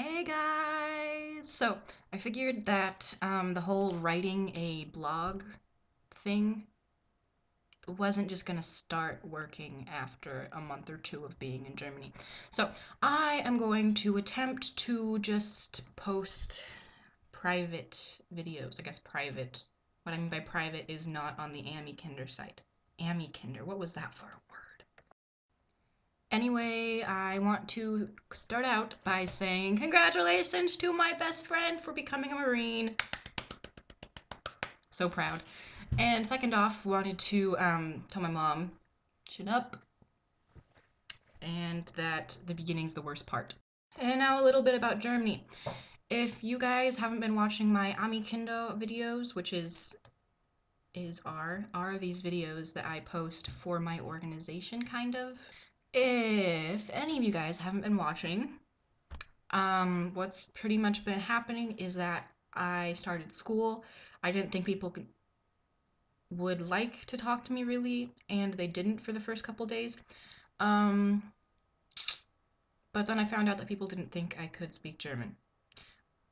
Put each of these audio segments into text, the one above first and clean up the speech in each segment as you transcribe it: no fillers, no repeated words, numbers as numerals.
Hey guys! So, I figured that the whole writing a blog thing wasn't just gonna start working after a month or two of being in Germany. So, I am going to attempt to just post private videos. I guess private. What I mean by private is not on the Ami Kinder site. Ami Kinder, what was that for a word? Anyway, I want to start out by saying congratulations to my best friend for becoming a Marine. So proud. And second off, wanted to tell my mom, chin up, and that the beginning's the worst part. And now a little bit about Germany. If you guys haven't been watching my Ami Kinder videos, which are these videos that I post for my organization, kind of. If any of you guys haven't been watching, what's pretty much been happening is that I started school. I didn't think people would like to talk to me really, and they didn't for the first couple days. Um, but then I found out that people didn't think I could speak German.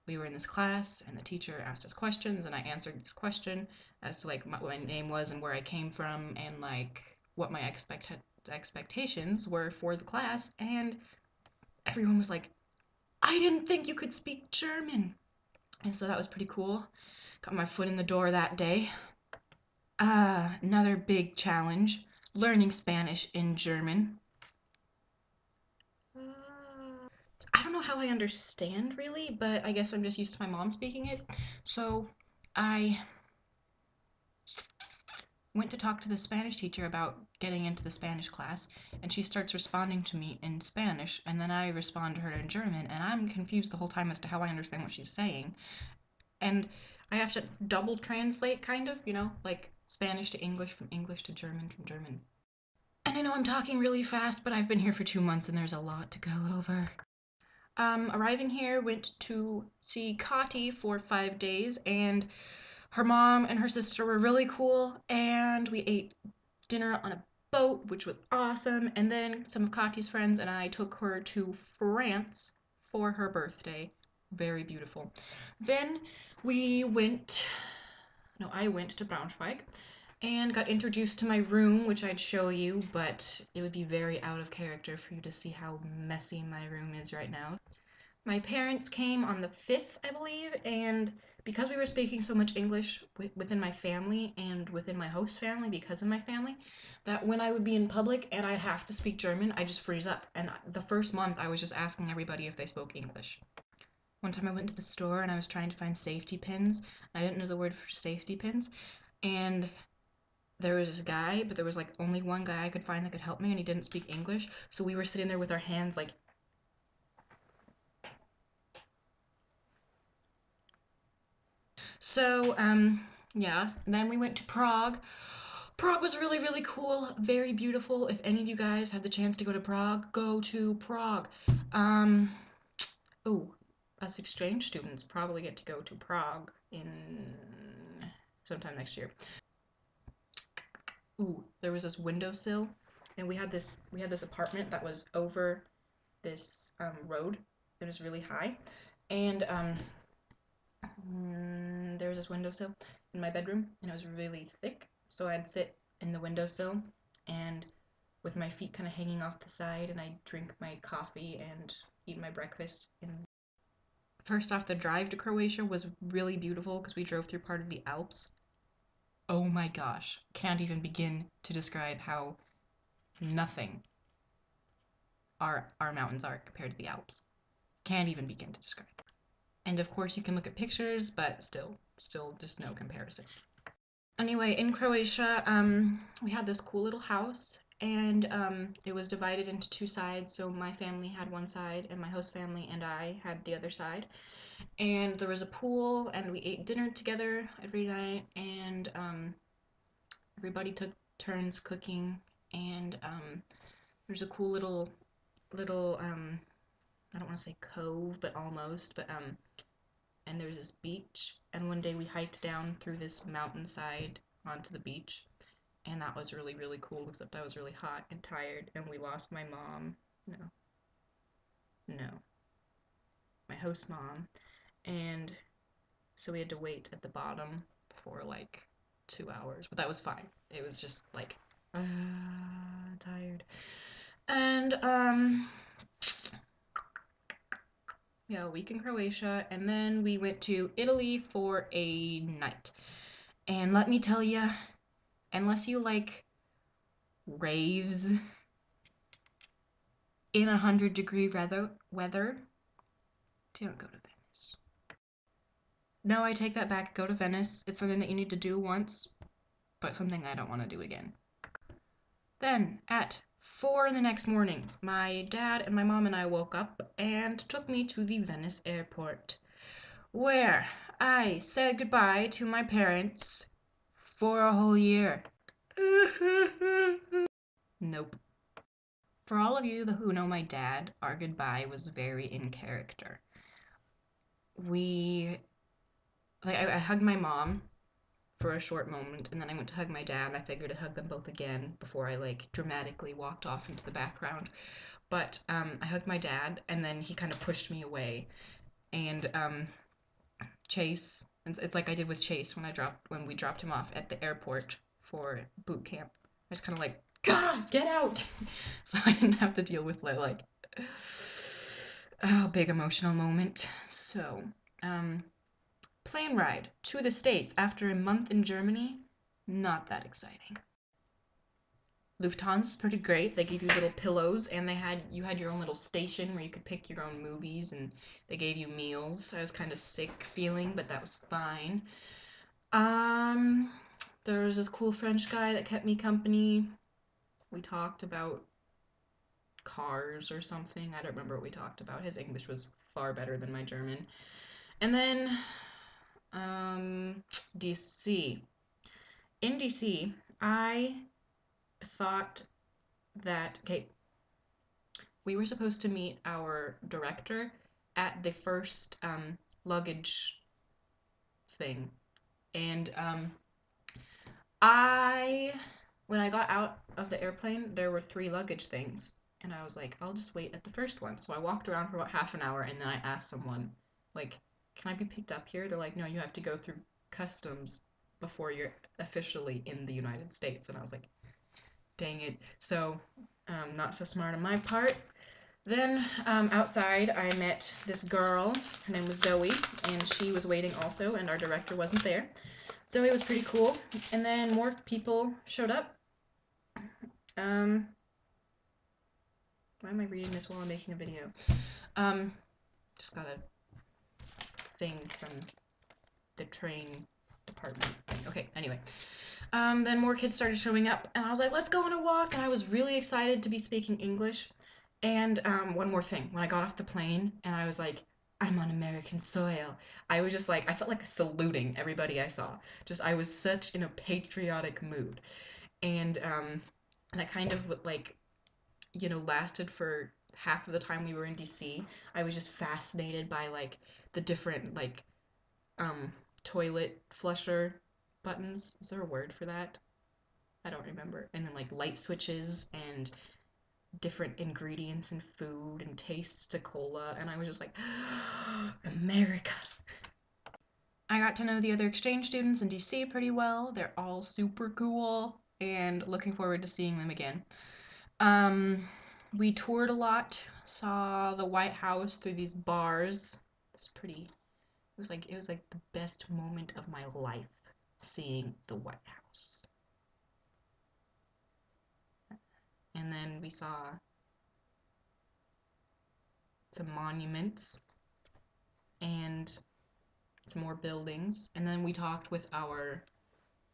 We were in this class, and the teacher asked us questions, and I answered this question as to like what my name was and where I came from, and like what my expectations were for the class, and everyone was like, I didn't think you could speak German. And so that was pretty cool. Got my foot in the door that day. Another big challenge, learning Spanish in German. I don't know how I understand really, but I guess I'm just used to my mom speaking it. So I went to talk to the Spanish teacher about getting into the Spanish class, and she starts responding to me in Spanish, and then I respond to her in German, and I'm confused the whole time as to how I understand what she's saying. And I have to double translate, kind of, like Spanish to English, from English to German, from German. And I know I'm talking really fast, but I've been here for 2 months and there's a lot to go over. Arriving here, went to see Kati for 5 days, and her mom and her sister were really cool, and we ate dinner on a boat, which was awesome. And then some of Kati's friends and I took her to France for her birthday. Very beautiful. Then we went, no, I went to Braunschweig and got introduced to my room, which I'd show you, but it would be very out of character for you to see how messy my room is right now. My parents came on the 5th, I believe, and because we were speaking so much English within my family and within my host family because of my family, that when I would be in public and I'd have to speak German, I just freeze up. And the first month, I was just asking everybody if they spoke English. One time I went to the store and I was trying to find safety pins. I didn't know the word for safety pins, and there was this guy, but there was like only one guy I could find that could help me, and he didn't speak English. So we were sitting there with our hands like, so, yeah. Then we went to Prague. Prague was really, really cool, very beautiful. If any of you guys had the chance to go to Prague, go to Prague. Um, oh, us exchange students probably get to go to Prague in sometime next year. Ooh, there was this windowsill, and we had this apartment that was over this road. It was really high, and there was this windowsill in my bedroom, and it was really thick. So I'd sit in the windowsill, and with my feet kind of hanging off the side, and I'd drink my coffee and eat my breakfast. First off, the drive to Croatia was really beautiful because we drove through part of the Alps. Oh my gosh, can't even begin to describe how nothing our mountains are compared to the Alps. Can't even begin to describe. And of course, you can look at pictures, but still just no comparison. Anyway, in Croatia, we had this cool little house, and it was divided into two sides. So my family had one side, and my host family and I had the other side. And there was a pool, and we ate dinner together every night, and everybody took turns cooking. And there's a cool little I don't want to say cove, but almost, but and there was this beach, and one day we hiked down through this mountainside onto the beach, and that was really, really cool, except I was really hot and tired, and we lost my mom. No, no. My host mom, and so we had to wait at the bottom for like 2 hours, but that was fine. It was just like, tired. And yeah, a week in Croatia, and then we went to Italy for a night. And let me tell you, unless you like raves in 100-degree weather, don't go to Venice. No, I take that back. Go to Venice. It's something that you need to do once, but something I don't want to do again. Then, at 4 in the next morning, my dad and my mom and I woke up and took me to the Venice airport, where I said goodbye to my parents for a whole year. Nope. For all of you who know my dad, our goodbye was very in character. We, like, I hugged my mom for a short moment, and then I went to hug my dad, and I figured I'd hug them both again before I, like, dramatically walked off into the background. But, I hugged my dad, and then he kind of pushed me away, and, Chase, it's like I did with Chase when we dropped him off at the airport for boot camp. I was kind of like, God, get out! So I didn't have to deal with like, oh, big emotional moment. So, plane ride to the States after a month in Germany, not that exciting. Lufthansa's pretty great. They gave you little pillows, and you had your own little station where you could pick your own movies, and they gave you meals. I was kind of sick feeling, but that was fine. Um, there was this cool French guy that kept me company. We talked about cars or something. I don't remember what we talked about. His English was far better than my German. And then, DC. In DC, I thought that, okay, we were supposed to meet our director at the first luggage thing. And I, when I got out of the airplane, there were 3 luggage things. And I was like, I'll just wait at the first one. So I walked around for about half an hour, and then I asked someone, like, can I be picked up here? They're like, no, you have to go through customs before you're officially in the United States. And I was like, dang it. So, not so smart on my part. Then outside, I met this girl. Her name was Zoe, and she was waiting also, and our director wasn't there. Zoe was pretty cool. And then more people showed up. Why am I reading this while I'm making a video? Just got a thing from the train department. Okay, anyway. Then more kids started showing up, and I was like, let's go on a walk, and I was really excited to be speaking English. And one more thing, when I got off the plane, and I was like, I'm on American soil, I was just like, I felt like saluting everybody I saw. Just, I was such in a patriotic mood. And that kind of, like, lasted for half of the time we were in DC. I was just fascinated by, like, the different, like, toilet flusher buttons. Is there a word for that? I don't remember. And then, like, light switches and different ingredients in food and tastes to cola, and I was just like, America. I got to know the other exchange students in DC pretty well. They're all super cool, and looking forward to seeing them again. We toured a lot, saw the White House through these bars. It's pretty. It was like the best moment of my life, seeing the White House. And then we saw some monuments and some more buildings, and then we talked with our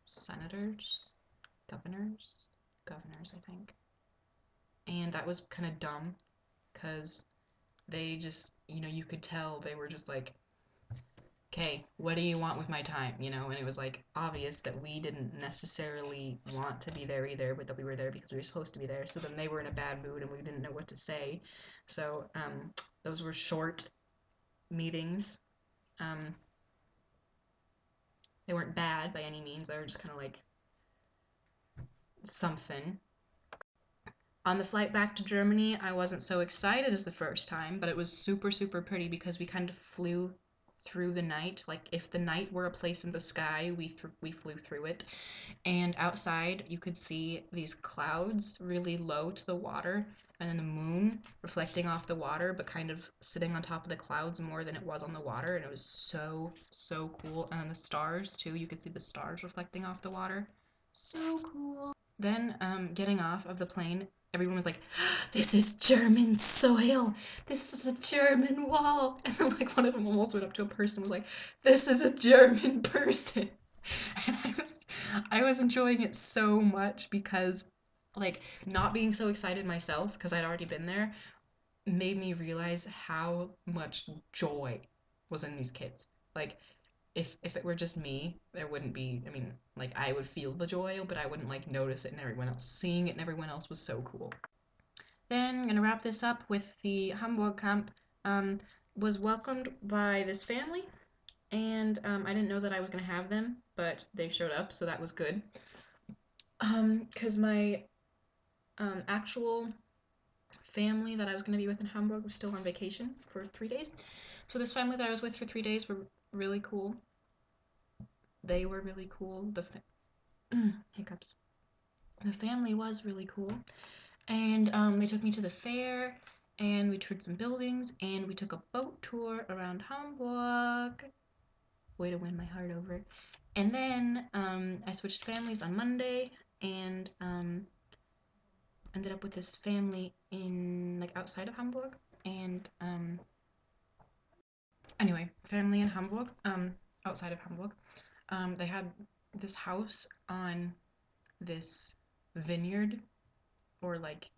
senators, governors, I think. And that was kind of dumb because they just, you could tell they were just like, okay, what do you want with my time? And it was like obvious that we didn't necessarily want to be there either, but that we were there because we were supposed to be there. So then they were in a bad mood and we didn't know what to say. So those were short meetings. They weren't bad by any means. They were just kind of like something. On the flight back to Germany, I wasn't so excited as the first time, but it was super, super pretty because we kind of flew through the night. Like if the night were a place in the sky, we flew through it. And outside, you could see these clouds really low to the water, and then the moon reflecting off the water, but kind of sitting on top of the clouds more than it was on the water. And it was so, so cool. And then the stars, too. You could see the stars reflecting off the water. So cool. Then, getting off of the plane, everyone was like, "This is German soil. This is a German wall." And then, like, one of them almost went up to a person and was like, "This is a German person." And I was enjoying it so much because, like, not being so excited myself because I'd already been there made me realize how much joy was in these kids. Like, if it were just me, there wouldn't be, I mean, like, I would feel the joy, but I wouldn't, like, notice it in everyone else. Seeing it in everyone else was so cool. Then I'm gonna wrap this up with the Hamburg camp. Um, was welcomed by this family, and I didn't know that I was gonna have them, but they showed up, so that was good. Because my actual family that I was gonna be with in Hamburg was still on vacation for 3 days. So this family that I was with for 3 days were really cool. They were really cool. Hiccups. The family was really cool, and they took me to the fair, and we toured some buildings, and we took a boat tour around Hamburg. Way to win my heart over. And then I switched families on Monday, and ended up with this family in like outside of Hamburg, and anyway, family in Hamburg, outside of Hamburg. They had this house on this vineyard or like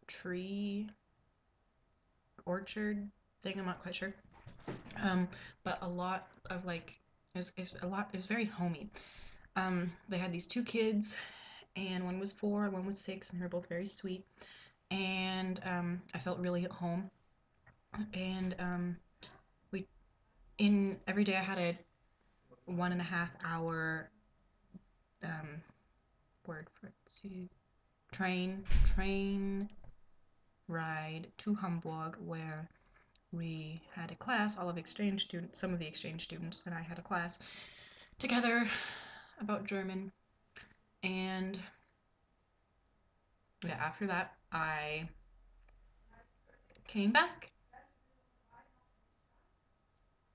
tree orchard thing. I'm not quite sure. But a lot of like it was very homey. They had these two kids, and one was 4 and one was 6, and they were both very sweet. And I felt really at home. And we in every day I had a 1.5 hour um, word for it to train ride to Hamburg where we had a class, all of exchange students, some of the exchange students, and I had a class together about German. And yeah, after that, I came back.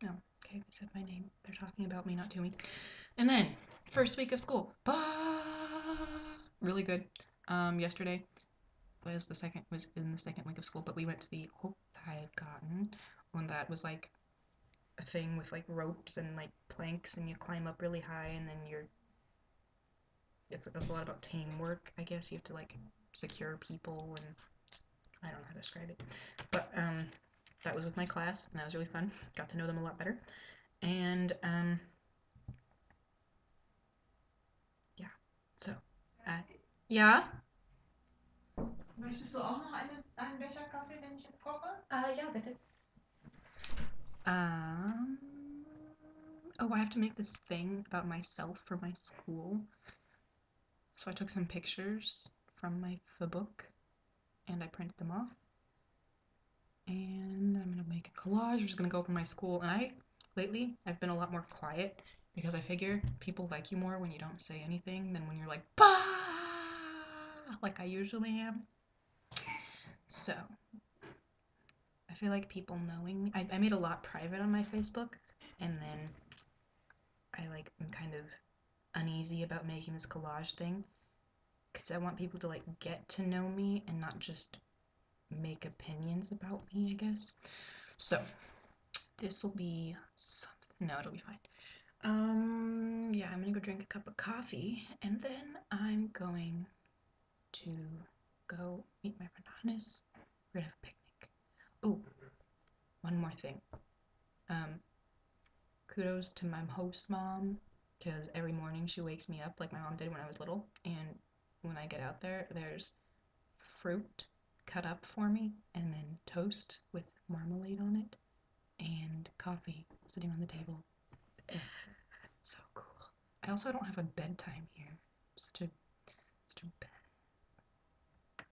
Oh, okay, they said my name. They're talking about me, not to me. And then, first week of school. Really good. Yesterday was in the second week of school, but we went to the Hochseilgarten, and that was like a thing with like ropes and like planks, and you climb up really high, and then it's a lot about teamwork, I guess. You have to like secure people, and I don't know how to describe it, but that was with my class, and that was really fun. Got to know them a lot better, and yeah. So, uh, yeah. Möchtest du auch noch einen Becher Kaffee, wenn ich jetzt koche? Ja, bitte. Um, oh, I have to make this thing about myself for my school. So I took some pictures from my book and I printed them off. And I'm gonna make a collage, which is gonna go up in my school. And lately, I've been a lot more quiet because I figure people like you more when you don't say anything than when you're like, bah, like I usually am. So I feel like people knowing me, I made a lot private on my Facebook, and then I like am kind of uneasy about making this collage thing because I want people to like get to know me and not just make opinions about me, I guess. So this will be something. No, it'll be fine. Yeah, I'm gonna go drink a cup of coffee, and then I'm going to go meet my friend Hannes. We're gonna have a picnic. Oh, one more thing. Um, kudos to my host mom, because every morning she wakes me up like my mom did when I was little, and when I get out there, there's fruit cut up for me, and then toast with marmalade on it, and coffee sitting on the table. So cool. I also don't have a bedtime here. Such a